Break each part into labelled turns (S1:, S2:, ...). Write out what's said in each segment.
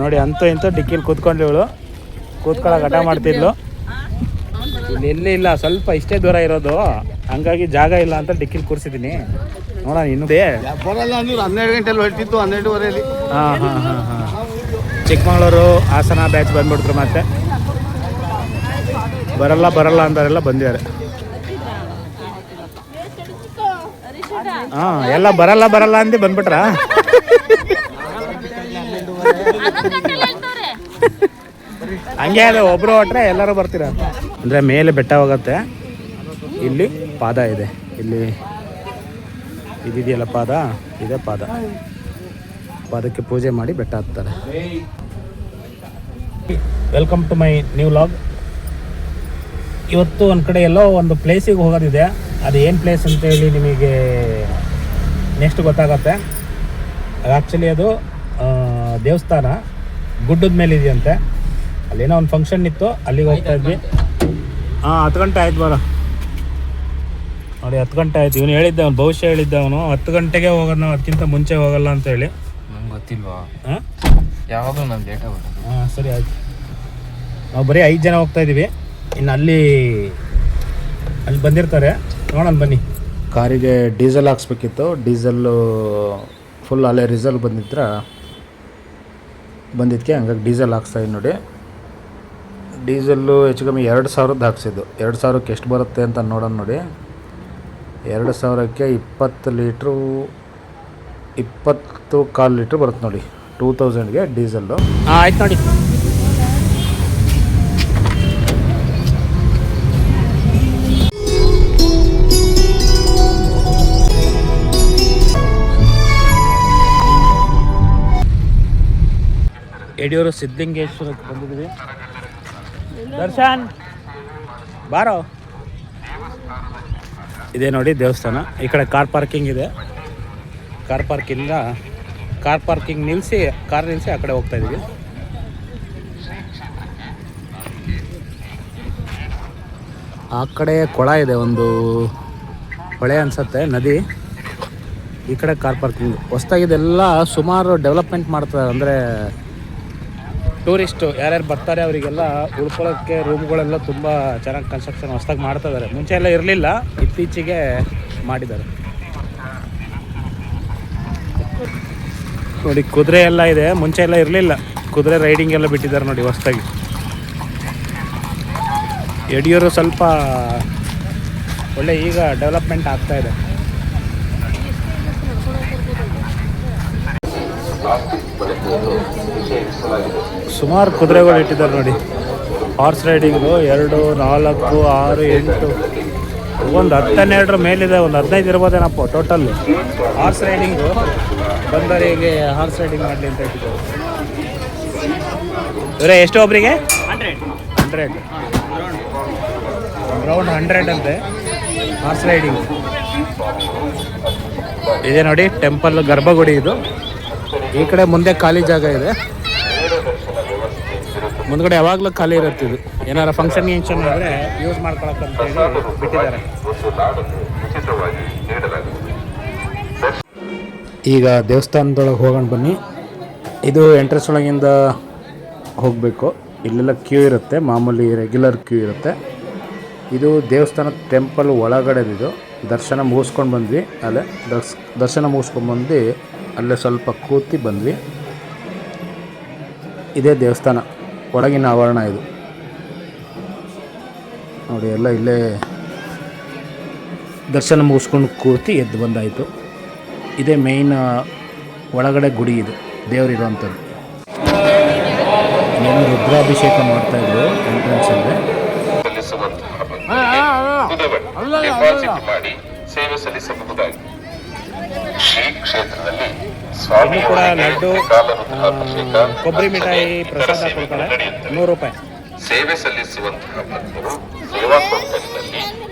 S1: ನೋಡಿ ಅಂತೂ ಇಂತೂ ಡಿಕ್ಕಿಲಿ ಕೂತ್ಕೊಂಡ್ಲಿ ಇವಳು, ಕೂತ್ಕೊಳ್ಳೋ ಹಠ ಮಾಡ್ತಿದ್ಲು. ಇಲ್ಲಿ ಎಲ್ಲಿ ಇಲ್ಲ, ಸ್ವಲ್ಪ ಇಷ್ಟೇ ದೂರ ಇರೋದು, ಹಂಗಾಗಿ ಜಾಗ ಇಲ್ಲ ಅಂತ ಡಿಕ್ಕಿಲಿ ಕೂರಿಸಿದ್ದೀನಿ. ನೋಡೋಣ ಇನ್ನೂ
S2: ಬರಲ್ಲ ಅಂದ್ರೆ 12 ಗಂಟೆಲಿ ಹೊರಟಿತ್ತು, 12:30.
S1: ಹಾಂ. ಚಿಕ್ಕಮಗಳೂರು ಹಾಸನ ಬ್ಯಾಚ್ ಬಂದ್ಬಿಡ್ತಾರೆ, ಮತ್ತೆ ಬರಲ್ಲ ಅಂತಾರೆಲ್ಲ ಬಂದಿದ್ದಾರೆ. ಹಾಂ, ಎಲ್ಲ ಬರಲ್ಲ ಅಂದು ಬಂದ್ಬಿಟ್ರ. ಹಂಗೆ ಅದು ಒಬ್ರು ಹೊಟ್ರೆ ಎಲ್ಲರೂ ಬರ್ತೀರ. ಅಂದರೆ ಮೇಲೆ ಬೆಟ್ಟ ಹೋಗುತ್ತೆ, ಇಲ್ಲಿ ಪಾದ ಇದೆ, ಇಲ್ಲಿ ಇದಿದೆಯಲ್ಲ ಪಾದ, ಇದೇ ಪಾದಕ್ಕೆ ಪೂಜೆ ಮಾಡಿ ಬೆಟ್ಟ ಹತ್ತಾರೆ. Welcome to my new vlog. ಇವತ್ತು ಒಂದು ಕಡೆ ಎಲ್ಲೋ ಒಂದು ಪ್ಲೇಸಿಗೆ ಹೋಗೋದಿದೆ. ಅದು ಏನು ಪ್ಲೇಸ್ ಅಂತೇಳಿ ನಿಮಗೆ ನೆಕ್ಸ್ಟ್ ಗೊತ್ತಾಗತ್ತೆ. ಆ್ಯಕ್ಚುಲಿ ಅದು ದೇವಸ್ಥಾನ ಗುಡ್ಡದ ಮೇಲೆ ಇದೆಯಂತೆ. ಅಲ್ಲೇನೋ ಒಂದು ಫಂಕ್ಷನ್ ಇತ್ತು, ಅಲ್ಲಿಗೆ ಹೋಗ್ತಾ ಇದ್ವಿ. 10 ಗಂಟೆ ಆಯ್ತು ಬರೋ ನೋಡಿ, 10 ಗಂಟೆ ಆಯ್ತು. ಇವನು ಹೇಳಿದ್ದೆ, ಅವನು ಭವಿಷ್ಯ ಹೇಳಿದ್ದೆ, ಅವನು 10 ಗಂಟೆಗೆ ಹೋಗೋದು, ನಾವು ಅದಕ್ಕಿಂತ ಮುಂಚೆ ಹೋಗಲ್ಲ ಅಂತ ಹೇಳಿ.
S2: ನಂಗೆ ಗೊತ್ತಿಲ್ವಾ, ಯಾವಾಗಲೂ ನಾನು ಲೇಟ್ ಆಗೋದು.
S1: ಸರಿ ಆಯ್ತು. ನಾವು ಬರೀ 5 ಜನ ಹೋಗ್ತಾ ಇದ್ದೀವಿ. ಇನ್ನು ಅಲ್ಲಿ ಬಂದಿರ್ತಾರೆ, ನೋಡೋಣ ಬನ್ನಿ. ಕಾರಿಗೆ ಡೀಸೆಲ್ ಹಾಕ್ಸ್ಬೇಕಿತ್ತು. ಡೀಸೆಲ್ಲು ಫುಲ್ ಅಲ್ಲೇ ರಿಸಲ್ಟ್ ಬಂದಿದ್ದಕ್ಕೆ ಹಂಗಾಗಿ ಡೀಸೆಲ್ ಹಾಕ್ಸ್ತಾಯಿದ್ದು ನೋಡಿ. ಡೀಸೆಲ್ಲು ಹೆಚ್ಚು ಕಮ್ಮಿ 2,000 ಹಾಕ್ಸಿದ್ದು. 2,000ಕ್ಕೆ ಎಷ್ಟು ಬರುತ್ತೆ ಅಂತ ನೋಡೋಣ ನೋಡಿ. 2,000ಕ್ಕೆ 20 ಲೀಟ್ರು, 20.25 ಲೀಟ್ರ್ ಬರುತ್ತೆ ನೋಡಿ. 2000ಗೆ ಡೀಸೆಲ್ಲು. ಆಯ್ತು ನೋಡಿ. ಯಡಿಯೂರು ಸಿದ್ಧಲಿಂಗೇಶ್ವರಕ್ಕೆ ಬಂದಿದ್ದೀವಿ. ದರ್ಶನ್ ಬಾರೋ. ಇದೇ ನೋಡಿ ದೇವಸ್ಥಾನ. ಈ ಕಡೆ ಕಾರ್ ಪಾರ್ಕಿಂಗ್ ಇದೆ. ಕಾರ್ ಪಾರ್ಕಿಂಗ್ ನಿಲ್ಲಿಸಿ ಆ ಕಡೆ ಹೋಗ್ತಾ ಇದ್ದೀವಿ. ಆ ಕಡೆ ಕೊಳ ಇದೆ, ಒಂದು ಹೊಳೆ ಅನ್ಸುತ್ತೆ, ನದಿ. ಈ ಕಡೆ ಕಾರ್ ಪಾರ್ಕಿಂಗ್ ಹೊಸ್ದಾಗಿದೆಲ್ಲ. ಸುಮಾರು ಡೆವಲಪ್ಮೆಂಟ್ ಮಾಡ್ತಾರೆ. ಅಂದರೆ ಟೂರಿಸ್ಟು ಯಾರ್ಯಾರು ಬರ್ತಾರೆ ಅವರಿಗೆಲ್ಲ ಉಳ್ಕೊಳ್ಳೋಕ್ಕೆ ರೂಮ್ಗಳೆಲ್ಲ ತುಂಬ ಚೆನ್ನಾಗಿ ಕನ್ಸ್ಟ್ರಕ್ಷನ್ ಹೊಸ್ದಾಗಿ ಮಾಡ್ತಾ ಇದ್ದಾರೆ. ಮುಂಚೆ ಎಲ್ಲ ಇರಲಿಲ್ಲ, ಇತ್ತೀಚೆಗೆ ಮಾಡಿದ್ದಾರೆ ನೋಡಿ. ಕುದುರೆ ಎಲ್ಲ ಇದೆ, ಮುಂಚೆ ಎಲ್ಲ ಇರಲಿಲ್ಲ. ಕುದುರೆ ರೈಡಿಂಗ್ ಎಲ್ಲ ಬಿಟ್ಟಿದ್ದಾರೆ ನೋಡಿ ಹೊಸ್ದಾಗಿ. ಯಡಿಯೂರು ಸ್ವಲ್ಪ ಒಳ್ಳೆ ಈಗ ಡೆವಲಪ್ಮೆಂಟ್ ಆಗ್ತಾ ಇದೆ. ಸುಮಾರು ಕುದುರೆಗಳು ಇಟ್ಟಿದ್ದಾರೆ ನೋಡಿ. ಹಾರ್ಸ್ ರೈಡಿಂಗು 2, 4, 6, 8, ಒಂದು 10-12 ಮೇಲಿದೆ. ಒಂದು 15 ಇರ್ಬೋದೇನಪ್ಪ ಟೋಟಲ್ ಹಾರ್ಸ್ ರೈಡಿಂಗು. ಬಂದವರಿಗೆ ಹಾರ್ಸ್ ರೈಡಿಂಗ್ ಮಾಡಲಿ ಅಂತ ಇಟ್ಟಿದ್ದಾರೆ. ಇವರೇ ಎಷ್ಟು ಒಬ್ಬರಿಗೆ? 100 ರೌಂಡ್ 100 ಅಂತೆ ಹಾರ್ಸ್ ರೈಡಿಂಗ್. ಇದೆ ನೋಡಿ ಟೆಂಪಲ್, ಗರ್ಭಗುಡಿ ಇದು. ಈ ಕಡೆ ಮುಂದೆ ಖಾಲಿ ಜಾಗ ಇದೆ. ಮುಂದ್ಗಡೆ ಯಾವಾಗಲೂ ಖಾಲಿ ಇರುತ್ತೆ ಇದು. ಏನಾರ ಫಂಕ್ಷನ್ ಆದರೆ ಯೂಸ್ ಮಾಡ್ಕೊಳಕ್ಕಂತೇಳಿ ಬಿಟ್ಟಿದ್ದಾರೆ. ಈಗ ದೇವಸ್ಥಾನದೊಳಗೆ ಹೋಗೋಣ ಬನ್ನಿ. ಇದು ಎಂಟ್ರೆನ್ಸ್ ಒಳಗಿಂದ ಹೋಗಬೇಕು. ಇಲ್ಲೆಲ್ಲ ಕ್ಯೂ ಇರುತ್ತೆ, ಮಾಮೂಲಿ ರೆಗ್ಯುಲರ್ ಕ್ಯೂ ಇರುತ್ತೆ. ಇದು ದೇವಸ್ಥಾನ ಟೆಂಪಲ್ ಒಳಗಡೆದಿದು. ದರ್ಶನ ಮುಗಿಸ್ಕೊಂಡು ಬಂದ್ವಿ. ಅಲ್ಲೇ ದರ್ಶನ ಮುಗಿಸ್ಕೊಂಡ್ಬಂದು ಅಲ್ಲೇ ಸ್ವಲ್ಪ ಕೂತಿ ಬಂದ್ವಿ. ಇದೇ ದೇವಸ್ಥಾನ ಒಳಗಿನ ಆವರಣ ಇದು ನೋಡಿ. ಎಲ್ಲ ಇಲ್ಲೇ ದರ್ಶನ ಮುಗಿಸ್ಕೊಂಡು ಕೂತಿ ಎದ್ದು ಬಂದಾಯಿತು. ಇದೇ ಮೇಯ್ನ್ ಒಳಗಡೆ ಗುಡಿ ಇದು, ದೇವರಿರುವಂಥದ್ದು. ಏನು ರುದ್ರಾಭಿಷೇಕ ಮಾಡ್ತಾಯಿದ್ರು ಎಂಟ್ರೆನ್ಸಲ್ಲಿ. ಸೇವೆ ಸಲ್ಲಿಸಬಹುದಾಗಿ ಶ್ರೀ ಕ್ಷೇತ್ರದಲ್ಲಿ ಸ್ವಾಮಿ ಕೂಡ ಲಡ್ಡು, ಕೊಬ್ಬರಿ ಮಿಠಾಯಿ ಪ್ರಸಾದ ಕೊಡ್ತಾರೆ. 100 ರೂಪಾಯಿ. ಸೇವೆ ಸಲ್ಲಿಸುವಂತಹ ಭಕ್ತರು ಸೇವಾ ಕೌಂಟರ್ನಲ್ಲಿ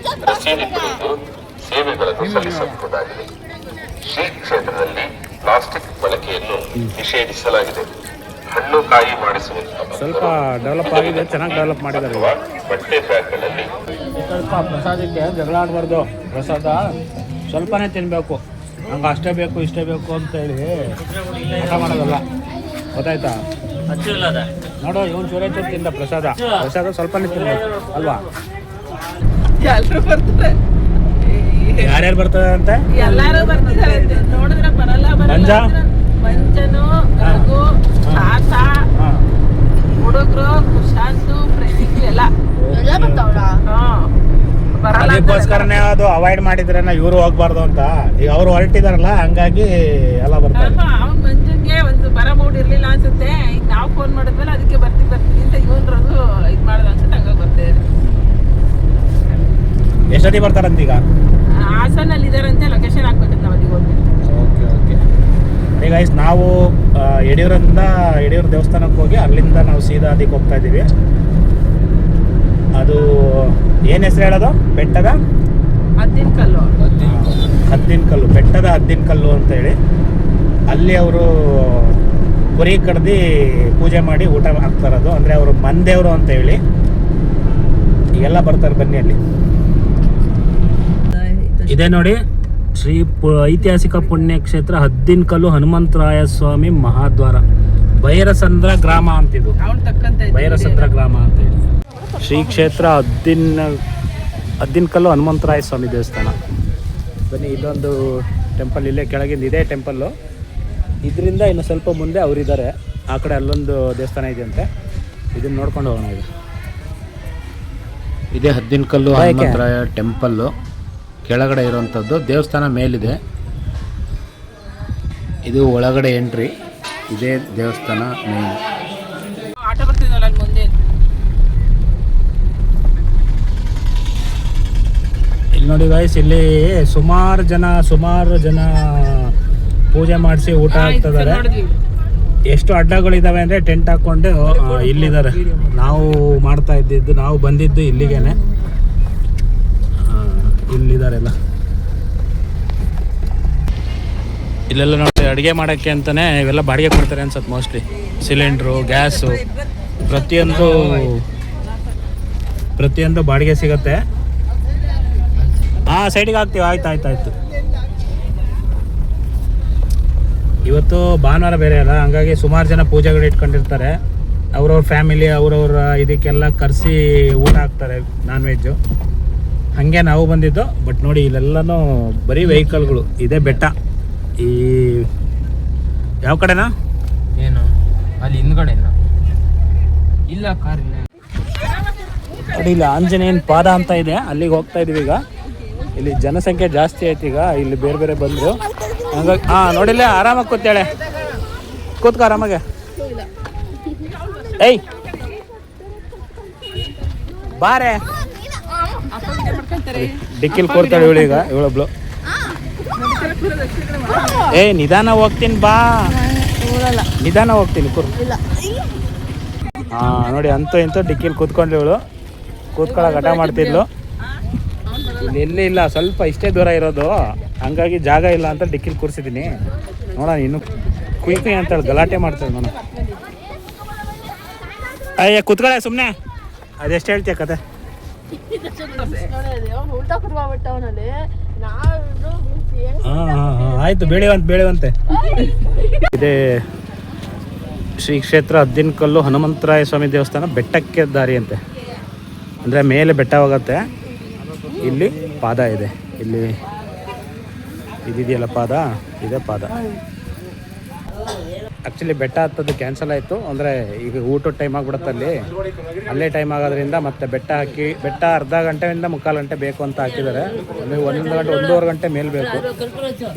S1: ರಸೀದಿ ಪಡೆದು ಸೇವೆಗಳನ್ನು ಸಲ್ಲಿಸಬಹುದಾಗಿದೆ. ಶ್ರೀ ಕ್ಷೇತ್ರದಲ್ಲಿ ಪ್ಲಾಸ್ಟಿಕ್ ಬಳಕೆಯನ್ನು ನಿಷೇಧಿಸಲಾಗಿದೆ. ಹಣ್ಣು ಕಾಯಿ ಮಾಡಿಸುವಂತಹ ಸ್ವಲ್ಪ ಡೆವಲಪ್ ಆಗಿದೆ, ಚೆನ್ನಾಗಿ ಡೆವಲಪ್ ಮಾಡಿದ್ದಾರೆ. ಬಟ್ಟೆ ಬ್ಯಾಗ್ಗಳಲ್ಲಿ ಸ್ವಲ್ಪ ಪ್ರಸಾದಕ್ಕೆ ಜಗಳ ಆಡಬಾರ್ದು. ಪ್ರಸಾದ ಸ್ವಲ್ಪನೇ ತಿನ್ನಬೇಕು. ನಂಗೆ ಅಷ್ಟೇ ಬೇಕು ಇಷ್ಟೇ ಬೇಕು ಅಂತೇಳಿ ಊಟ ಮಾಡೋದಲ್ಲ. ಗೊತ್ತಾಯ್ತಾ? ನೋಡು ಇವನು ಚೂರೈತೆ ತಿಂದ ಪ್ರಸಾದ ಸ್ವಲ್ಪ ತಿಂದ ಅಲ್ವಾ?
S3: ಎಲ್ಲರೂ ಬರ್ತಾರೆ,
S1: ಯಾರ್ಯಾರು ಬರ್ತಾರೆ ಅಂತ
S3: ಎಲ್ಲಾರು ಬರ್ತಿದ್ದಾರೆ. ನೋಡಿದ್ರೆ ಬರಲ್ಲ ಮಂಜನು, ರಘು, ತಾತ, ಹುಡುಗರು, ಕುಶಾಂತು, ಪ್ರದೀಪ್ ಎಲ್ಲ ಬರಲ್ಲ.
S1: ಅದಕ್ಕೋಸ್ಕರನೇ ಅದು ಅವಾಯ್ಡ್ ಮಾಡಿದ್ರೆ ಇವರು ಹೋಗ್ಬಾರ್ದು ಅಂತ. ಈಗ ಅವ್ರು ಹೊರಟಿದಾರಲ್ಲ ಹಂಗಾಗಿ ಎಲ್ಲ ಬರ್ತಾರೆ.
S3: ಅವ್ನು ಮಂಜನ್ಗೆ ಒಂದು ಬರ ಮೂಡ್ ಇರ್ಲಿಲ್ಲ ಅನ್ಸುತ್ತೆ. ಈಗ ನಾವು ಫೋನ್ ಮಾಡಿದ್ಮೇಲೆ ಅದಕ್ಕೆ ಬರ್ತೀವಿ ಅಂತ ಇವನ್ ರಘು ಇದ್ ಮಾಡ್ದ ಅನ್ಸುತ್ತೆ. ಹಂಗಾಗಿ ಬರ್ತಾ ಇದ್ದಾರೆ.
S1: ಎಷ್ಟೊತ್ತಿಗೆ ಬರ್ತಾರಂತ ಈಗ?
S3: ಹಾಸನಲ್ಲಿ ಇದಾರಂತೆ. ಲೊಕೇಶನ್ ಹಾಕ್ಬೇಕಂತ ನಾವು ಅಲ್ಲಿಗೆ ಹೋಗ್ತೀವಿ.
S1: Okay okay. ಈಗ ನಾವು ಯಡಿಯೂರು ದೇವಸ್ಥಾನಕ್ಕೆ ಹೋಗಿ ಅಲ್ಲಿಂದ ನಾವು ಸೀದಾ ಅದಕ್ಕೆ ಹೋಗ್ತಾ ಇದ್ದೀವಿ. ಅದು ಏನು ಹೆಸರು ಹೇಳೋದು? ಬೆಟ್ಟದ ಹದ್ದಿನಕಲ್ಲು, ಬೆಟ್ಟದ ಹದ್ದಿನಕಲ್ಲು ಅಂತ ಹೇಳಿ ಅಲ್ಲಿ ಅವರು ಕುರಿ ಕಡ್ದು ಪೂಜೆ ಮಾಡಿ ಊಟ ಹಾಕ್ತಾರದು. ಅಂದರೆ ಅವರು ಮನ್ದೇವರು ಅಂತ ಹೇಳಿ ಈಗೆಲ್ಲ ಬರ್ತಾರೆ. ಬನ್ನಿ ಅಲ್ಲಿ ಇದೇ ನೋಡಿ ಐತಿಹಾಸಿಕ ಪುಣ್ಯಕ್ಷೇತ್ರ ಹದ್ದಿನಕಲ್ಲು ಹನುಮಂತರಾಯ ಸ್ವಾಮಿ ಮಹಾದ್ವಾರ, ಬೈರಸಂದ್ರ ಗ್ರಾಮ ಅಂತಿದು. ಬೈರಸಂದ್ರ ಗ್ರಾಮ ಅಂತ ಹೇಳಿ ಶ್ರೀ ಕ್ಷೇತ್ರ ಹದ್ದಿನಕಲ್ಲು ಹನುಮಂತರಾಯ ಸ್ವಾಮಿ ದೇವಸ್ಥಾನ. ಬನ್ನಿ, ಇಲ್ಲೊಂದು ಟೆಂಪಲ್ ಇಲ್ಲೇ ಕೆಳಗಿಂದ ಇದೇ ಟೆಂಪಲ್ಲು. ಇದರಿಂದ ಇನ್ನು ಸ್ವಲ್ಪ ಮುಂದೆ ಅವರಿದ್ದಾರೆ. ಆ ಕಡೆ ಅಲ್ಲೊಂದು ದೇವಸ್ಥಾನ ಇದೆಯಂತೆ, ಇದನ್ನು ನೋಡ್ಕೊಂಡು ಹೋಗೋಣ. ಇದೇ ಹದ್ದಿನಕಲ್ಲು ಹನುಮಂತರಾಯ ಟೆಂಪಲ್ಲು. ಕೆಳಗಡೆ ಇರುವಂಥದ್ದು ದೇವಸ್ಥಾನ ಮೇಲಿದೆ. ಇದು ಒಳಗಡೆ ಎಂಟ್ರಿ. ಇದೇ ದೇವಸ್ಥಾನ ಮೇನ್.
S3: ಆಟೋ ಬರ್ತಿದ್ವಲ್ಲ ಅಲ್ಲಿ ಮುಂದೆ.
S1: ಇಲ್ಲಿ ನೋಡಿ ಗಾಯ್ಸ್, ಇಲ್ಲಿ ಸುಮಾರು ಜನ ಪೂಜೆ ಮಾಡಿಸಿ ಊಟ ಹಾಕ್ತಿದ್ದಾರೆ. ಎಷ್ಟು ಅಡ್ಡಗಳಿದಾವೆ ಅಂದರೆ ಟೆಂಟ್ ಹಾಕ್ಕೊಂಡು ಇಲ್ಲಿದ್ದಾರೆ. ನಾವು ಮಾಡ್ತಾ ಇದ್ದಿದ್ದು, ನಾವು ಬಂದಿದ್ದು ಇಲ್ಲಿಗೇನೆ. ಇಲ್ಲಿದ್ದಾರೆಲ್ಲ. ಇಲ್ಲೆಲ್ಲ ನೋಡಿ ಅಡುಗೆ ಮಾಡೋಕ್ಕೆ ಅಂತಲೇ ಇವೆಲ್ಲ ಬಾಡಿಗೆ ಕೊಡ್ತಾರೆ ಅನ್ಸತ್ತೆ. ಮೋಸ್ಟ್ಲಿ ಸಿಲಿಂಡ್ರು, ಗ್ಯಾಸು ಪ್ರತಿಯೊಂದು ಬಾಡಿಗೆ ಸಿಗುತ್ತೆ. ಸೈಡಿಗೆ ಹಾಕ್ತೀವಿ. ಆಯ್ತು. ಇವತ್ತು ಭಾನುವಾರ ಬೇರೆ ಅಲ್ಲ, ಹಂಗಾಗಿ ಸುಮಾರು ಜನ ಪೂಜೆಗಳು ಇಟ್ಕೊಂಡಿರ್ತಾರೆ. ಅವ್ರವ್ರ ಫ್ಯಾಮಿಲಿ ಅವ್ರವ್ರ ಇದಕ್ಕೆಲ್ಲ ಕರೆಸಿ ಊಟ ಹಾಕ್ತಾರೆ, ನಾನ್ ವೆಜ್ಜು. ಹಾಗೆ ನಾವು ಬಂದಿದ್ದು. ಬಟ್ ನೋಡಿ ಇಲ್ಲೆಲ್ಲನೂ ಬರೀ ವೆಹಿಕಲ್ಗಳು. ಇದೇ ಬೆಟ್ಟ. ಈ ಯಾವ ಕಡೆನಾ?
S2: ಏನು ಅಲ್ಲಿ ಹಿಂದ್ಗಡೆ ಇಲ್ಲ ಕಾರ್ ಇಲ್ಲ.
S1: ನೋಡಿ ಇಲ್ಲಿ ಆಂಜನೇಯನ ಪಾದ ಅಂತ ಇದೆ, ಅಲ್ಲಿಗೆ ಹೋಗ್ತಾ ಇದೀವಿ ಈಗ. ಇಲ್ಲಿ ಜನಸಂಖ್ಯೆ ಜಾಸ್ತಿ ಆಯ್ತು ಈಗ. ಇಲ್ಲಿ ಬೇರೆ ಬಂದರು ಹಂಗಾಗಿ ನೋಡಿಲ್ಲ. ಆರಾಮಾಗಿ ಕೂತೇಳೆ, ಕೂತ್ಕೊ ಆರಾಮಾಗೆ. ಏಯ್ ಬಾರೆ, ಡಿಕ್ಕಿಲ್ ಕೂರ್ತಾಳೆ ಇವಳು. ಈಗ ಇವಳೊಬ್ಳು. ನಿಧಾನ ಹೋಗ್ತೀನಿ ಬಾ, ನಿಧಾನ ಹೋಗ್ತೀನಿ ಕೂರ್. ನೋಡಿ ಅಂತೂ ಡಿಕ್ಕಿಲ್ ಕೂತ್ಕೊಂಡ್ಲಿ ಇವಳು. ಕೂತ್ಕೊಳ್ಳೋಕೆ ಹಠ ಮಾಡ್ತಿದ್ಲು. ಇಲ್ಲಿ ಎಲ್ಲಿ ಇಲ್ಲ, ಸ್ವಲ್ಪ ಇಷ್ಟೇ ದೂರ ಇರೋದು, ಹಂಗಾಗಿ ಜಾಗ ಇಲ್ಲ ಅಂತ ಡಿಕ್ಕಿಲ್ ಕೂರಿಸಿದ್ದೀನಿ. ನೋಡೋಣ, ಇನ್ನು ಕುಯ್ ಅಂತೇಳಿ ಗಲಾಟೆ ಮಾಡ್ತಾಳೆ. ನಾನು ಕೂತ್ಕೊಳ್ಳೆ ಸುಮ್ಮನೆ. ಅದೆಷ್ಟು ಹೇಳ್ತೀಯ ಕತೆ? ಆಯ್ತು, ಬೆಳೆಯುವಂತೆ. ಇದೇ ಶ್ರೀ ಕ್ಷೇತ್ರ ಹದ್ದಿನಕಲ್ಲು ಹನುಮಂತರಾಯ ಸ್ವಾಮಿ ದೇವಸ್ಥಾನ. ಬೆಟ್ಟಕ್ಕೆ ದಾರಿ ಅಂತೆ, ಅಂದರೆ ಮೇಲೆ ಬೆಟ್ಟ ಹೋಗುತ್ತೆ. ಇಲ್ಲಿ ಪಾದ ಇದೆ. ಇಲ್ಲಿ ಇದಿದೆಯಲ್ಲ ಪಾದ, ಇದೇ ಪಾದ. ಆ್ಯಕ್ಚುಲಿ ಬೆಟ್ಟ ಹತ್ತೋದು ಕ್ಯಾನ್ಸಲ್ ಆಯಿತು. ಅಂದರೆ ಈಗ ಊಟದ ಟೈಮ್ ಆಗಿಬಿಡುತ್ತೆ ಅಲ್ಲೇ ಟೈಮ್ ಆಗೋದ್ರಿಂದ ಮತ್ತೆ ಬೆಟ್ಟ ಅರ್ಧ ಗಂಟೆಯಿಂದ 3/4 ಗಂಟೆ ಬೇಕು ಅಂತ ಹಾಕಿದ್ದಾರೆ. ಅಂದರೆ 1 ಗಂಟೆ 1.5 ಗಂಟೆ ಮೇಲೆ ಬೇಕು.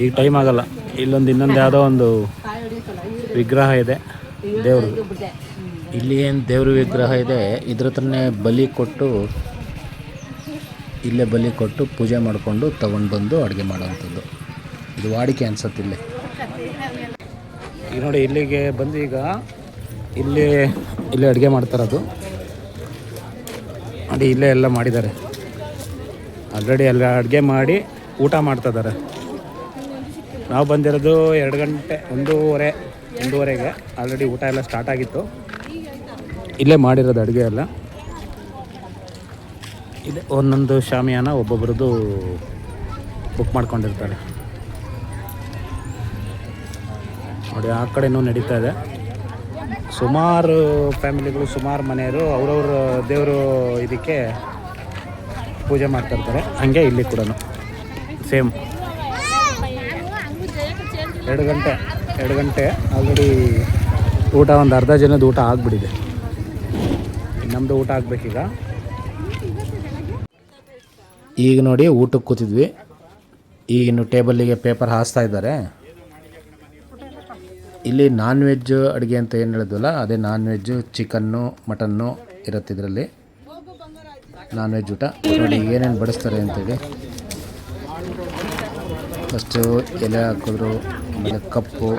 S1: ಈಗ ಟೈಮ್ ಆಗಲ್ಲ. ಇನ್ನೊಂದು ಯಾವುದೋ ಒಂದು ವಿಗ್ರಹ ಇದೆ ದೇವ್ರದ್ದು. ಇಲ್ಲಿ ಏನು ದೇವ್ರ ವಿಗ್ರಹ ಇದೆ, ಇದ್ರ ಹತ್ರನೇ ಇಲ್ಲೇ ಬಲಿ ಕೊಟ್ಟು ಪೂಜೆ ಮಾಡಿಕೊಂಡು ತಗೊಂಡು ಬಂದು ಅಡುಗೆ ಮಾಡೋವಂಥದ್ದು. ಇದು ವಾಡಿಕೆ ಅನ್ಸತ್ತೆ ಇಲ್ಲೇ. ಈಗ ನೋಡಿ ಇಲ್ಲಿಗೆ ಬಂದು ಈಗ ಇಲ್ಲಿ ಅಡುಗೆ ಮಾಡ್ತಾರದು. ನೋಡಿ ಇಲ್ಲೇ ಎಲ್ಲ ಮಾಡಿದ್ದಾರೆ ಆಲ್ರೆಡಿ. ಎಲ್ಲ ಅಡುಗೆ ಮಾಡಿ ಊಟ ಮಾಡ್ತಿದ್ದಾರೆ. ನಾವು ಬಂದಿರೋದು 2 ಗಂಟೆ 1:30ಗೆ. ಆಲ್ರೆಡಿ ಊಟ ಎಲ್ಲ ಸ್ಟಾರ್ಟ್ ಆಗಿತ್ತು. ಇಲ್ಲೇ ಮಾಡಿರೋದು ಅಡುಗೆ ಎಲ್ಲ. ಇದೆ ಒಂದೊಂದು ಶಾಮಿಯಾನ ಒಬ್ಬೊಬ್ರದ್ದು ಬುಕ್ ಮಾಡ್ಕೊಂಡಿರ್ತಾರೆ. ನೋಡಿ ಆ ಕಡೆನೂ ನಡೀತಾ ಇದೆ. ಸುಮಾರು ಫ್ಯಾಮಿಲಿಗಳು, ಸುಮಾರು ಮನೆಯವರು ಅವ್ರವ್ರ ದೇವರು ಇದಕ್ಕೆ ಪೂಜೆ ಮಾಡ್ತಾಯಿರ್ತಾರೆ. ಹಂಗೆ ಇಲ್ಲಿ ಕೂಡ ಸೇಮ್ 2 ಗಂಟೆ ಆಲ್ರೆಡಿ ಊಟ, ಒಂದು ಅರ್ಧ ಜನದ ಊಟ ಆಗಿಬಿಟ್ಟಿದೆ. ನಮ್ಮದು ಊಟ ಆಗಬೇಕೀಗ. ಈಗ ನೋಡಿ ಊಟಕ್ಕೆ ಕೂತಿದ್ವಿ. ಈಗಿನ್ನು ಟೇಬಲ್ಲಿಗೆ ಪೇಪರ್ ಹಾಸ್ತಾ ಇದ್ದಾರೆ. ಇಲ್ಲಿ ನಾನ್ ವೆಜ್ ಅಡುಗೆ ಅಂತ ಏನು ಹೇಳಿದ್ವಲ್ಲ, ಅದೇ ನಾನ್ ವೆಜ್ಜು, ಚಿಕನ್ನು, ಮಟನ್ನು ಇರುತ್ತೆ ಇದರಲ್ಲಿ. ನಾನ್ ವೆಜ್ ಊಟ ನೋಡಿ ಏನೇನು ಬಡಿಸ್ತಾರೆ ಅಂತೇಳಿ. ಫಸ್ಟು ಎಲೆ ಹಾಕಿದ್ರು, ಆಮೇಲೆ ಕಪ್ಪು,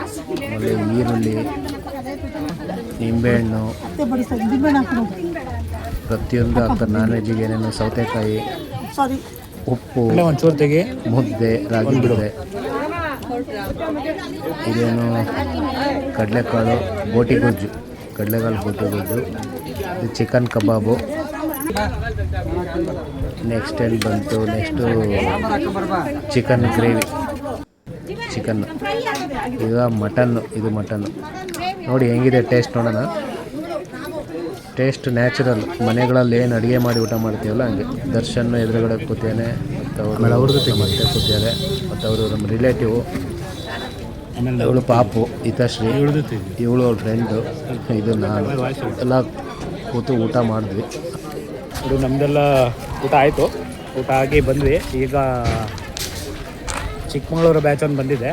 S1: ಆಮೇಲೆ ಈರುಳ್ಳಿ, ನಿಂಬೆಹಣ್ಣು, ಪ್ರತಿಯೊಂದು ಹಾಕ್ತಾರೆ. ನಾನ್ ವೆಜ್ಜಿಗೆ ಏನೇನು ಸೌತೆಕಾಯಿ, ಉಪ್ಪು, ಒಂಚೂರು ತೆಗಿ, ಮುದ್ದೆ, ರಾಗಿ ಮುದ್ದೆ, ಇದೇನು ಕಡಲೆಕಾಳು ಬೋಟಿ ಗೊಜ್ಜು, ಕಡಲೆಕಾಳು ಬೋಟಿ ಗೊಜ್ಜು, ಇದು ಚಿಕನ್ ಕಬಾಬು. ನೆಕ್ಸ್ಟ್ ಏನು ಬಂತು, ನೆಕ್ಸ್ಟು ಚಿಕನ್ ಗ್ರೇವಿ, ಚಿಕನ್ನು. ಈಗ ಮಟನ್ನು, ಇದು ಮಟನ್ನು ನೋಡಿ ಹೆಂಗಿದೆ ಟೇಸ್ಟ್ ನೋಡೋಣ. ಟೇಸ್ಟ್ ನ್ಯಾಚುರಲ್, ಮನೆಗಳಲ್ಲಿ ಏನು ಅಡುಗೆ ಮಾಡಿ ಊಟ ಮಾಡ್ತೀವಲ್ಲ ಹಂಗೆ. ದರ್ಶನ್ ಎದುರುಗಡೆ ಕೂತೇನೆ, ಮತ್ತು ಆಮೇಲೆ ಅವ್ರದ್ದು ಮತ್ತೆ ಕೂತಿದ್ದಾರೆ, ಮತ್ತು ಅವರು ನಮ್ಮ ರಿಲೇಟಿವು. ಆಮೇಲೆ ಇವಳು ಪಾಪು ಹಿತಶ್ರೀ, ಇವಳು ಅವ್ರ ಫ್ರೆಂಡು, ಇದು ನಾನು. ಎಲ್ಲ ಕೂತು ಊಟ ಮಾಡಿದ್ವಿ. ಇದು ನಮ್ಮದೆಲ್ಲ ಊಟ ಆಯಿತು. ಊಟ ಆಗಿ ಬಂದ್ವಿ. ಈಗ ಚಿಕ್ಕಮಗಳೂರು ಬ್ಯಾಚ್ ಒಂದು ಬಂದಿದೆ,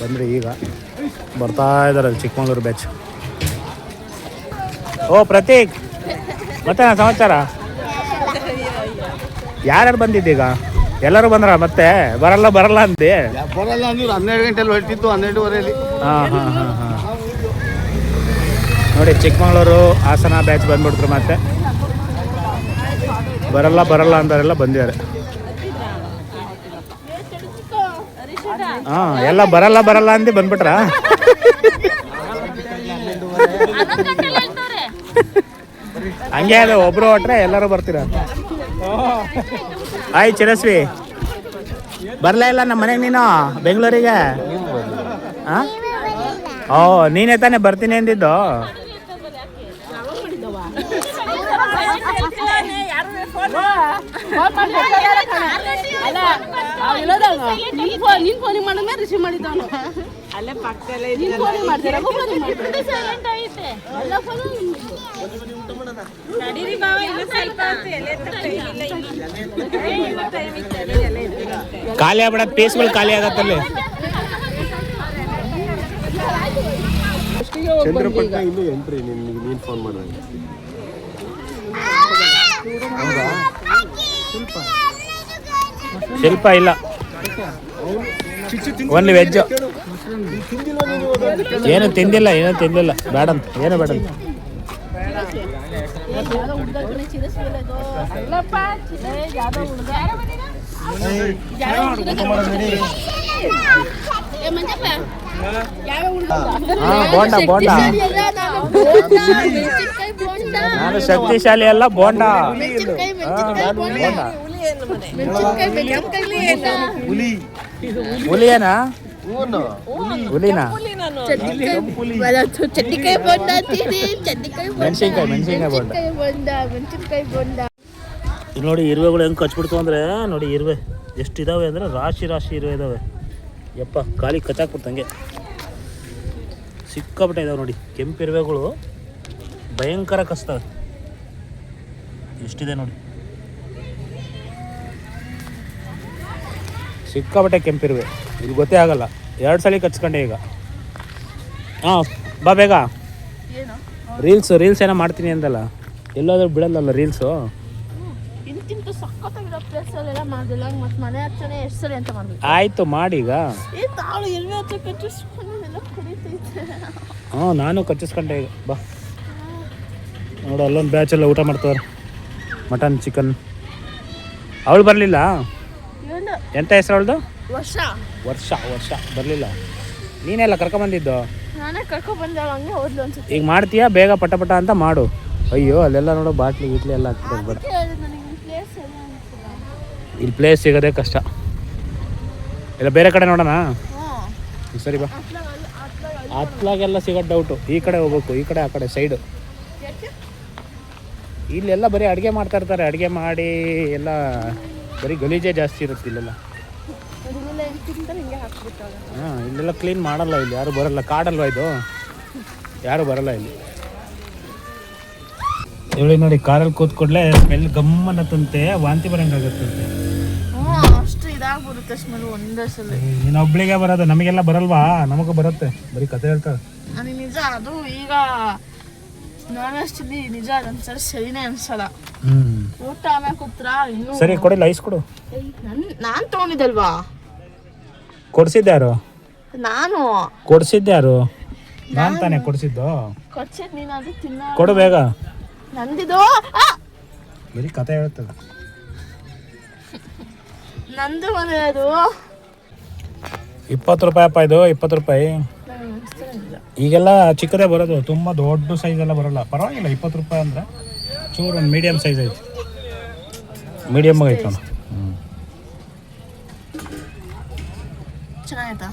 S1: ಬಂದ್ರಿ ಈಗ ಬರ್ತಾ ಇದ್ದಾರೆ ಚಿಕ್ಕಮಗಳೂರು ಬ್ಯಾಚ್. ಓ ಪ್ರತೀಕ್, ಮತ್ತೆ ಸಮಾಚಾರ? ಯಾರ್ಯಾರು ಬಂದಿದ್ದೀಗ? ಎಲ್ಲರೂ ಬಂದ್ರ? ಮತ್ತೆ ಬರಲ್ಲ ಅಂದೆ.
S4: ಬರಲ್ಲ ಅಂದ್ರೆ 12 ಗಂಟೆಲಿ ಹೊರಟಿತ್ತು, 12:30.
S1: ಹಾಂ. ನೋಡಿ ಚಿಕ್ಕಮಗಳೂರು ಹಾಸನ ಬ್ಯಾಚ್ ಬಂದ್ಬಿಟ್ರು. ಮತ್ತೆ ಬರಲ್ಲ ಅಂದವರೆಲ್ಲ ಬಂದಿದ್ದಾರೆ. ಹಾಂ, ಎಲ್ಲ ಬರಲ್ಲ ಅಂದು ಬಂದ್ಬಿಟ್ರ. ಹಂಗೆ ಅದು ಒಬ್ರು ಹೊಟ್ರೆ ಎಲ್ಲರೂ ಬರ್ತೀರ. ಆಯ್ ಚಿರಸ್ವಿ, ಬರಲೇ ಇಲ್ಲ ನಮ್ಮ ಮನೆಗೆ ನೀನು ಬೆಂಗಳೂರಿಗೆ? ಹಾಂ, ಓ ನೀನೇ ತಾನೇ ಬರ್ತೀನಿ ಅಂದಿದ್ದು.
S5: ರಿಸೀವ್ ಮಾಡಿದವನು
S3: ಅಲ್ಲೇ ಪಕ್ಕದಲ್ಲೇ
S1: ಖಾಲಿ ಆಗ್ಬಿಡತ್, ಪೀಸ್ಗಳು ಖಾಲಿ ಆಗತ್ತಲ್ಲಿ.
S4: ಚಂದ್ರಪಟ್ಟಣ ಇನ್ನೂ ಎಂಟ್ರಿ. ನೀನು ಫೋನ್ ಮಾಡಿದಾಗ
S1: ಶಿಲ್ಪ ಇಲ್ಲ, ಓನ್ಲಿ ವೆಜ್. ಏನು ತಿಂದಿಲ್ಲ ಬೇಡಂತ, ಏನು ಬೇಡಂತ. ಬೋಂಡ ನಾನು ಶಕ್ತಿಶಾಲಿ ಅಲ್ಲ, ಬೋಂಡ. ಹುಲಿಯೇನಾ? ಹುಲಿನಾ? ಮೆಣಸಿನ್ಕಾಯಿ ಬೋಂಡ. ಇಲ್ಲಿ ನೋಡಿ ಇರುವೆಗಳು ಹೆಂಗೆ ಕಚ್ಬಿಡ್ತು ಅಂದರೆ, ನೋಡಿ ಇರುವೆ ಎಷ್ಟಿದಾವೆ ಅಂದರೆ ರಾಶಿ ಇರುವೆ ಇದಾವೆ. ಯಪ್ಪ, ಖಾಲಿ ಕಚ್ಚಾಕ್ಬಿಡ್ತಂಗೆ ಸಿಕ್ಕಾಬಿಟ್ಟೆ ಇದಾವೆ ನೋಡಿ. ಕೆಂಪು ಇರುವೆಗಳು ಭಯಂಕರ ಕಚ್ತವೆ. ಎಷ್ಟಿದೆ ನೋಡಿ, ಸಿಕ್ಕಾಬಿಟ್ಟೆ ಕೆಂಪಿರುವೆ. ಇದು ಗೊತ್ತೇ ಆಗಲ್ಲ. 2 ಸಲ ಕಚ್ಕೊಂಡೆ ಈಗ. ಹಾಂ ಬಾ ಬೇಗ. ರೀಲ್ಸ್ ಏನೋ ಮಾಡ್ತೀನಿ ಅಂದಲ್ಲ, ಎಲ್ಲಾದ್ರೂ ಬಿಡಲ್ಲಲ್ಲ ರೀಲ್ಸು. ಆಯ್ತು ಮಾಡೀಗ. ಹಾಂ ನಾನು ಕಚ್ಚಿಸ್ಕೊಂಡೆ ಈಗ. ಬಾ ನೋಡು, ಅಲ್ಲೊಂದು ಬ್ಯಾಚೆಲ್ಲ ಊಟ ಮಾಡ್ತಾರೆ, ಮಟನ್ ಚಿಕನ್. ಅವಳು ಬರಲಿಲ್ಲ? ಎಂತ ಹೆಸರು ಅವಳದು? ವರ್ಷ ಬರಲಿಲ್ಲ. ನೀನೆಲ್ಲ ಕರ್ಕೊಂಬಂದಿದ್ದು? ಈಗ ಮಾಡ್ತೀಯಾ? ಬೇಗ ಪಟ ಅಂತ ಮಾಡು. ಅಯ್ಯೋ ಅಲ್ಲೆಲ್ಲ ನೋಡು ಬಾಟ್ಲಿ ಗಿಟ್ಲಿ ಎಲ್ಲ ಹಾಕ್ತಿದ್ದಾರೆ. ಬೇಡ, ಇಲ್ಲಿ ಪ್ಲೇಸ್ ಸಿಗೋದೇ ಕಷ್ಟ. ಇಲ್ಲ ಬೇರೆ ಕಡೆ ನೋಡೋಣ. ಸರಿ ಬಾ. ಹತ್ಲಾಗೆಲ್ಲ ಸಿಗೋದು ಡೌಟು. ಈ ಕಡೆ ಹೋಗ್ಬೇಕು, ಈ ಕಡೆ ಆ ಕಡೆ ಸೈಡು. ಇಲ್ಲೆಲ್ಲ ಬರೀ ಅಡುಗೆ ಮಾಡ್ತಾ ಇರ್ತಾರೆ. ಅಡುಗೆ ಮಾಡಿ ಎಲ್ಲ ಬರೀ ಗಲೀಜೇ ಜಾಸ್ತಿ ಇರುತ್ತೆ ಇಲ್ಲೆಲ್ಲ. ಹಾಂ, ಇಲ್ಲೆಲ್ಲ ಕ್ಲೀನ್ ಮಾಡಲ್ಲ. ಇಲ್ಲಿ ಯಾರು ಬರಲ್ಲ. ಕಾಡಲ್ವಾ ಇದು, ಯಾರು ಬರಲ್ಲ ಇಲ್ಲಿ. ಹೇಳಿ ನೋಡಿ, ಕಾರಲ್ಲಿ ಕೂತ್ಕೊಡ್ಲೆ ಸ್ಮೆಲ್ ಗಮ್ಮನತ್ತಂತೆ, ವಾಂತಿ ಬರಂಗಾಗತ್ತಂತೆ.
S5: ಅಷ್ಟು ಇದಾಗ್ಬಿಡುತ್ತೆ ಸ್ಮೆಲ್ ಒಂದೇ ಸಲ.
S1: ನೀನು ಒಬ್ಳಿಗೆ ಬರೋದು, ನಮಗೆಲ್ಲ ಬರಲ್ವಾ? ನಮಗೂ ಬರುತ್ತೆ, ಬರೀ ಕತೆ ಹೇಳ್ತಾರೆ.
S5: ನನಗೆ ನಿಜ ಅದು ಈಗ ನಾನ್ ವೆಜ್ಲಿ ನಿಜ ಅದೊಂದ್ಸಲ ಸರಿನೇ ಅನ್ಸಲ್ಲ. ಊಟ ಆಮೇಲೆ ಕೂತ್ರ ಇನ್ನು
S1: ಸರಿ ಕೊಡಿಲ್ಲ, ಐಸ್ ಕೊಡು.
S5: ನಾನ್ ತಗೊಂಡಿದ್ದಲ್ವಾ?
S1: ಕೊಡ್ಸಿದ್ಯಾರು?
S5: ನಾನು
S1: ಕೊಡ್ಸಿದ್ಯಾರು? ನಾನು ತಾನೇ ಕೊಡ್ಸಿದ್ದು.
S5: ಕೊಡ್ಸಿದ್ ನೀನಾದ್ರೂ ತಿನ್ನ
S1: ಕೊಡು ಬೇಗ.
S5: ನಂದಿದು
S1: ಬರೀ ಕತೆ ಹೇಳ್ತದೆ.
S5: ನಂದು ಮನೆ ಅದು.
S1: 20 ರೂಪಾಯಿ ಅಪ್ಪ ಇದು, 20 ರೂಪಾಯಿ. ಈಗೆಲ್ಲ ಚಿಕ್ಕದೇ ಬರೋದು, ತುಂಬ ದೊಡ್ಡ ಸೈಜ್ ಎಲ್ಲ ಬರೋಲ್ಲ. ಪರವಾಗಿಲ್ಲ, 20 ರೂಪಾಯಿ ಅಂದರೆ ಚೂರು ಒಂದು ಮೀಡಿಯಮ್ ಸೈಜ್ ಐತಿ. ಮೀಡಿಯಮ್ ಐತೆ ಅವನು.
S5: ಚೆನ್ನಾಯ್ತಾ?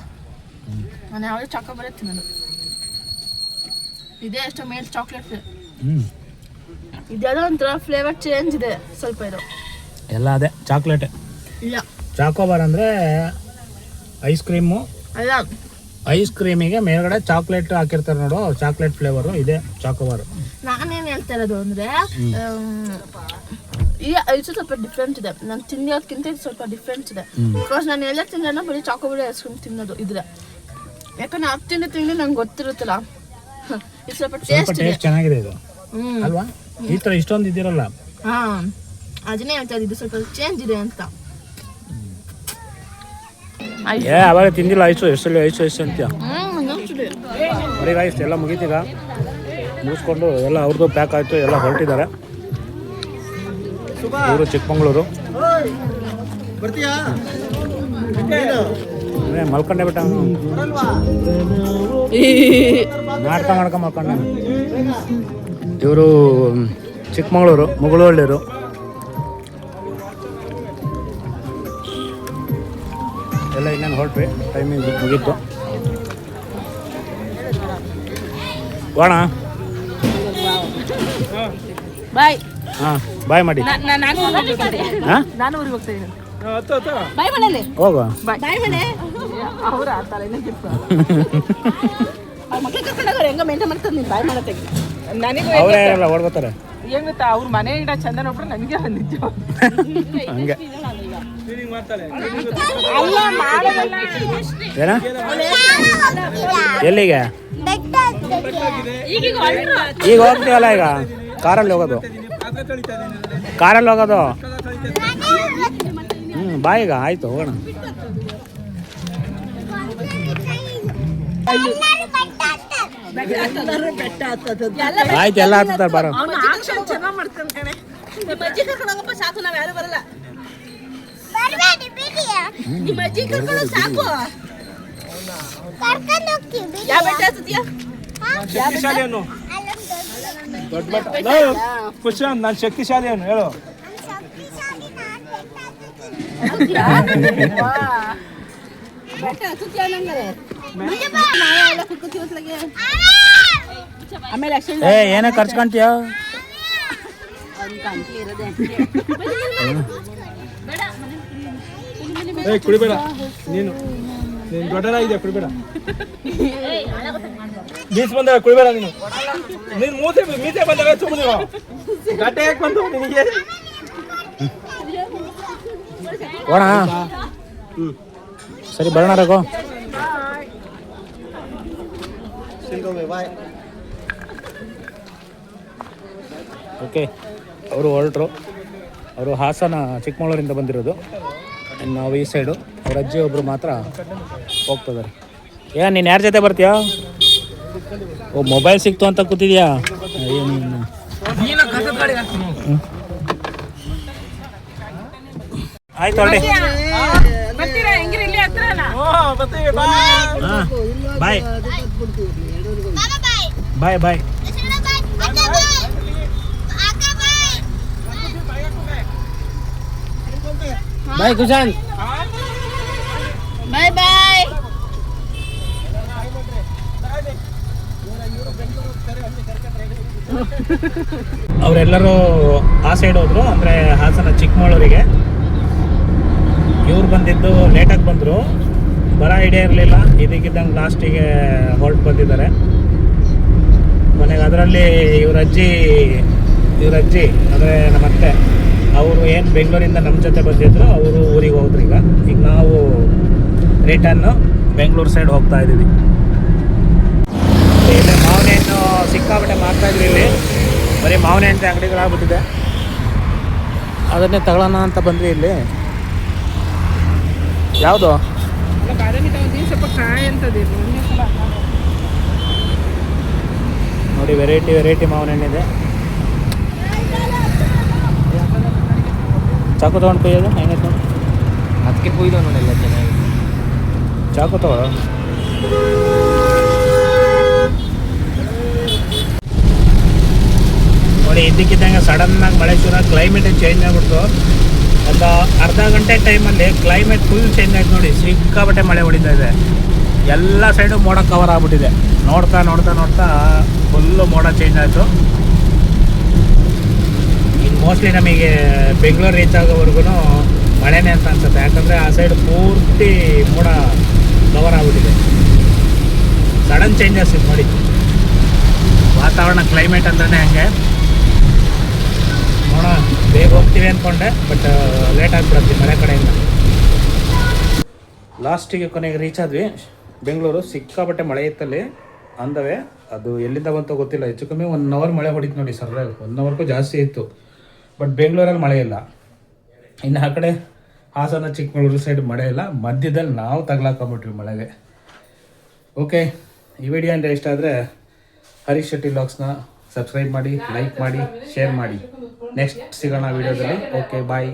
S5: ನಾನು ಯಾವಾಗ ಚಾಕೋ ಬರೀ ತಿನ್ನೋದು. ಇದೇ ಅಷ್ಟು ಮೇಲ್ ಚಾಕ್ಲೇಟ್. ಇದೆಲ್ಲ ಒಂಥರ ಫ್ಲೇವರ್ ಚೇಂಜ್ ಇದೆ ಸ್ವಲ್ಪ. ಇದು
S1: ಎಲ್ಲ ಅದೇ ಚಾಕ್ಲೇಟೇ.
S5: ಇಲ್ಲ,
S1: ಚಾಕೋಬಾರ್ ಅಂದರೆ ಐಸ್ ಕ್ರೀಮು.
S5: ಅಲ್ಲ,
S1: ಐಸ್ ಕ್ರೀಮಿಗೆ ಮೇಲ್ಗಡೆ ಚಾಕ್ಲೇಟ್ ಹಾಕಿರ್ತಾರೆ ನೋಡು, ಚಾಕ್ಲೇಟ್ ಫ್ಲೇವರು ಇದೆ ಚಾಕೋಬಾರು.
S5: ನಾನೇನು ಹೇಳ್ತಾ ಇರೋದು ಅಂದರೆ ಇದು ಸ್ವಲ್ಪ ಡಿಫ್ರೆಂಟ್ ಇದೆ. ನಾನು ತಿನ್ನೋದಕ್ಕಿಂತ ಇದು ಸ್ವಲ್ಪ ಡಿಫ್ರೆಂಟ್ ಇದೆ. ಬಿಕಾಸ್ ನಾನು ಎಲ್ಲ ತಿನ್ನೋಣ ಬರೀ ಚಾಕೋಬಾರ್ ಐಸ್ ಕ್ರೀಮ್ ತಿನ್ನೋದು ಇದ್ರೆ. ಯಾಕಂದ್ರೆ ಅದು ತಿಂದು ನಂಗೆ ಗೊತ್ತಿರುತ್ತಲ್ಲ, ಇದು ಸ್ವಲ್ಪ ಟೇಸ್ಟ್
S1: ಚೆನ್ನಾಗಿದೆ ಇದು ಅಲ್ವಾ? ಈ ಥರ ಇಷ್ಟೊಂದು ಇದಿರಲ್ಲ.
S5: ಹಾಂ, ಅದನ್ನೇ ಹೇಳ್ತಾ ಇದ್ದು, ಸ್ವಲ್ಪ ಚೇಂಜ್ ಇದೆ ಅಂತ.
S1: ಅವಾಗ ತಿಂದಿಲ್ಲ ಐಸು. ಎಷ್ಟು ಅಂತೀಯ? ಬರೀ ರೈಸ್ ಎಲ್ಲ ಮುಗೀತೀಗ. ಮುಗಿಸ್ಕೊಂಡು ಎಲ್ಲ ಅವ್ರದ್ದು ಪ್ಯಾಕ್ ಆಯಿತು, ಎಲ್ಲ ಹೊರಟಿದ್ದಾರೆ. ಇವರು ಚಿಕ್ಕಮಂಗ್ಳೂರು. ಮಲ್ಕೊಂಡೆ ಬಿಟ್ಟ, ನಾಟಕ ಮಲ್ಕೊಂಡೆ. ಇವರು ಚಿಕ್ಕಮಂಗ್ಳೂರು, ಮುಗುಳುವಳ್ಳಿರು. ಎಲ್ಲ ಇನ್ನೇನು ಹೊರಟ್ವಿ, ಟೈಮಿಂಗ್ ಮುಗೀತು. ಹೋಣ.
S3: ಬಾಯ್.
S1: ಹಾಂ, ಬಾಯ್ ಮಾಡಿ. ಹಾಂ,
S3: ನಾನು ಊರಿಗೆ ಹೋಗ್ತಾ ಇದ್ದೀನಿ. ಬಾಯ್ ಮನೇಲಿ
S1: ಹೋಗುವ.
S3: ಬಾಯ್ ಮನೆ. ಅವ್ರು ಆಡ್ತಾರೆ ಮಕ್ಳಿಗೆ ಕರ್ಕೊಂಡೋಗ್ರೆ ಹೆಂಗ ಮೇಂಟೈನ್ ಮಾಡ್ತಾರೆ. ನೀನು ಬಾಯ್ ಮಾಡತ್ತೆ. ನನಗೂ
S1: ಅವರೇ ಇರಲ್ಲ, ಓಡ್ಕೋತಾರೆ.
S3: ಏನ್ ಗೊತ್ತಾ, ಅವ್ರ ಮನೆ ಇಡ ಚಂದ ನೋಡ್ರೆ ನನಗೆ ನಿಜ
S1: ಹಂಗೆ
S3: ಅಲ್ಲ ಮಾಡೋದಲ್ಲ.
S1: ಏನ? ಎಲ್ಲಿಗೆ ಈಗ ಹೋಗ್ತೀವಲ್ಲ? ಈಗ ಕಾರಲ್ಲಿ ಹೋಗೋದು. ಬಾ ಈಗ. ಆಯ್ತು, ಹೋಗೋಣ. ಆಯ್ತು, ಎಲ್ಲ ಹತ್ತಾರೆ ಬಾರೋ.
S3: ಚೆನ್ನಾಗಿ ಮಾಡ್ಕೊಂಡ್ಕಣೆ. ಅಜ್ಜಿ ಕರ್ಕೊಂಡೋಗಪ್ಪ, ಸಾಕು, ನಾವ್ ಯಾರು ಬರಲ್ಲ. ನಿಮ್ಮ ಅಜ್ಜಿ ಕರ್ಕೊಂಡು ಸಾಕು. ಯಾವ ಬೆಟ್ಟ ಹತ್ತಿದ್ಯಾ?
S4: ದೊಡ್ಡ ಬೆಟ್ಟ. ಖುಷಿ, ನಾನು ಶಕ್ತಿಶಾಲಿಯನ್ನು ಹೇಳು.
S3: ಆಮೇಲೆ
S1: ಏನೇ ಖರ್ಚ್ಕೊಂತೀಯ?
S4: ಕುಡಿಬೇಡ, ನೀನು ದೊಡ್ಡನಾಗಿದೆ, ಕುಡಿಬೇಡ. ಬೀಚ್ ಬಂದಾಗ ಕುಡಿಬೇಡ. ನೀನು ಮೀಸೆ ಬಂದಾಗ ಸುಮ್ಮನೆ ಗಟ್ಟೆ ಯಾಕೆ ಬಂತು ನಿನಗೆ?
S1: ಹೋಣ. ಸರಿ, ಬರೋಣ ರಘು. ಓಕೆ, ಅವರು ಹೊರಟರು. ಅವರು ಹಾಸನ, ಚಿಕ್ಕಮಗಳೂರಿಂದ ಬಂದಿರೋದು. ಇನ್ನು ನಾವು ಈ ಸೈಡು. ಅವ್ರ ಅಜ್ಜಿ ಒಬ್ಬರು ಮಾತ್ರ ಹೋಗ್ತಿದ್ದಾರೆ. ನೀನು ಯಾರ ಜೊತೆ ಬರ್ತೀಯಾ? ಓ, ಮೊಬೈಲ್ ಸಿಕ್ತು ಅಂತ ಕೂತಿದ್ಯಾ? ಆಯ್ತು, ಹೊರಡಿ. ಬಾಯ್ ಬಾಯ್ ಬಾಯ್. ಬಾಯ್ ಕುಶಾಂತ್.
S5: ಬಾಯ್ ಬಾಯ್.
S1: ಅವರೆಲ್ಲರೂ ಆ ಸೈಡ್ ಹೋದ್ರು, ಅಂದರೆ ಹಾಸನ ಚಿಕ್ಕಮಗಳೂರಿಗೆ. ಇವ್ರು ಬಂದಿದ್ದು ಲೇಟಾಗಿ ಬಂದರು, ಬರೋ ಐಡಿಯಾ ಇರಲಿಲ್ಲ. ಇದಕ್ಕಿದ್ದಂಗೆ ಲಾಸ್ಟಿಗೆ ಹೊರಟು ಬಂದಿದ್ದಾರೆ. ಕೊನೆಗೆ ಅದರಲ್ಲಿ ಇವ್ರ ಅಜ್ಜಿ ಅಂದರೆ ನಮ್ಮ ಅತ್ತೆ ಅವರು ಏನು ಬೆಂಗಳೂರಿಂದ ನಮ್ಮ ಜೊತೆ ಬಂದಿದ್ರು, ಅವರು ಊರಿಗೆ ಹೋದ್ರು. ಈಗ ನಾವು ರಿಟರ್ನು ಬೆಂಗಳೂರು ಸೈಡ್ ಹೋಗ್ತಾ ಇದ್ದೀವಿ. ಇಲ್ಲಿ ಮಾವಿನ ಹಣ್ಣು ಸಿಕ್ಕಾಬಿಟ್ಟೆ ಮಾರ್ತಾಯಿದ್ರು. ಇಲ್ಲಿ ಬರೀ ಮಾವಿನ ಹಣ್ಣು ಅಂಗಡಿಗಳಾಗ್ಬಿಟ್ಟಿದೆ. ಅದನ್ನೇ ತಗೊಳ್ಳೋಣ ಅಂತ ಬಂದ್ವಿ. ಇಲ್ಲಿ ಯಾವುದು
S3: ಬಾದಾಮಿ ತಗೊಂಡು ಸ್ವಲ್ಪ ಕಾಯಿ ಅಂತದೆ
S1: ನೋಡಿ, ವೆರೈಟಿ ಮಾವಿನ ಹಣ್ಣಿದೆ. ಚಾಕು ತೊಗೊಂಡು ಕೊಯ್ಯೋದು ಹೆಂಗೈತೆ ನೋಡಿ.
S2: ಅದಕ್ಕೆ ಕೊಯ್ದು ನೋಡಿಲ್ಲ ಚೆನ್ನಾಗಿ.
S1: ಚಾಕು ತಗೊಳ್ಳೋ. ನೋಡಿ, ಇದ್ದಕ್ಕಿದ್ದಂಗೆ ಸಡನ್ನಾಗಿ ಮಳೆ ಶುರು, ಕ್ಲೈಮೇಟ್ ಚೇಂಜ್ ಆಗ್ಬಿಡ್ತು. ಒಂದು ಅರ್ಧ ಗಂಟೆ ಟೈಮಲ್ಲಿ ಕ್ಲೈಮೇಟ್ ಫುಲ್ ಚೇಂಜ್ ಆಯ್ತು. ನೋಡಿ, ಸಿಕ್ಕಾಬಟ್ಟೆ ಮಳೆ ಹೊಡಿತಾ ಇದೆ. ಎಲ್ಲ ಸೈಡು ಮೋಡ ಕವರ್ ಆಗ್ಬಿಟ್ಟಿದೆ. ನೋಡ್ತಾ ಫುಲ್ಲು ಮೋಡ ಚೇಂಜ್ ಆಯಿತು. ಇನ್ನು ಮೋಸ್ಟ್ಲಿ ನಮಗೆ ಬೆಂಗಳೂರು ರೀಚ್ ಆಗೋವರೆಗೂ ಮಳೆನೇ ಅಂತ ಅನ್ಸುತ್ತೆ. ಯಾಕಂದರೆ ಆ ಸೈಡ್ ಪೂರ್ತಿ ಮೋಡ ಕವರ್ ಆಗ್ಬಿಟ್ಟಿದೆ. ಸಡನ್ ಚೇಂಜಸ್ ಇದು ನೋಡಿ. ವಾತಾವರಣ ಕ್ಲೈಮೇಟ್ ಅಂದ್ರೆ ಹಂಗೆ. ನೋಡೋಣ, ಬೇಗ ಹೋಗ್ತೀವಿ ಅಂದ್ಕೊಂಡೆ, ಬಟ್ ಲೇಟ್ ಆಗಿಬಿಡುತ್ತೆ ಮಳೆ ಕಡೆಯಿಂದ. ಲಾಸ್ಟಿಗೆ ಕೊನೆಗೆ ರೀಚ್ ಆದ್ವಿ ಬೆಂಗಳೂರು. ಸಿಕ್ಕಾಬಟ್ಟೆ ಮಳೆ ಇತ್ತಲ್ಲಿ ಅಂದವೆ. ಅದು ಎಲ್ಲಿಂದ ಬಂತೋ ಗೊತ್ತಿಲ್ಲ. ಹೆಚ್ಚು ಕಮ್ಮಿ 1 ಅವರ್ ಮಳೆ ಹೊಡಿತು ನೋಡಿ ಸರ್. 1 ಅವರ್ಗೂ ಜಾಸ್ತಿ ಇತ್ತು. ಬಟ್ ಬೆಂಗಳೂರಲ್ಲಿ ಮಳೆ ಇಲ್ಲ. ಇನ್ನು ಆ ಕಡೆ ಹಾಸನ ಚಿಕ್ಕಮಗಳೂರು ಸೈಡ್ ಮಳೆ ಇಲ್ಲ. ಮಧ್ಯದಲ್ಲಿ ನಾವು ತಗ್ಲಾಕೊಂಬಿಟ್ವಿ ಮಳೆಗೆ. ಓಕೆ, ಈ ವಿಡಿಯೋ ಅಂದರೆ ಇಷ್ಟ ಆದರೆ ಹರೀಶ್ ಶೆಟ್ಟಿ ವ್ಲಾಗ್ಸ್ನ ಸಬ್ಸ್ಕ್ರೈಬ್ ಮಾಡಿ, ಲೈಕ್ ಮಾಡಿ, ಶೇರ್ ಮಾಡಿ. ನೆಕ್ಸ್ಟ್ ಸಿಗೋಣ ವಿಡಿಯೋದಲ್ಲಿ. ಓಕೆ, ಬಾಯ್.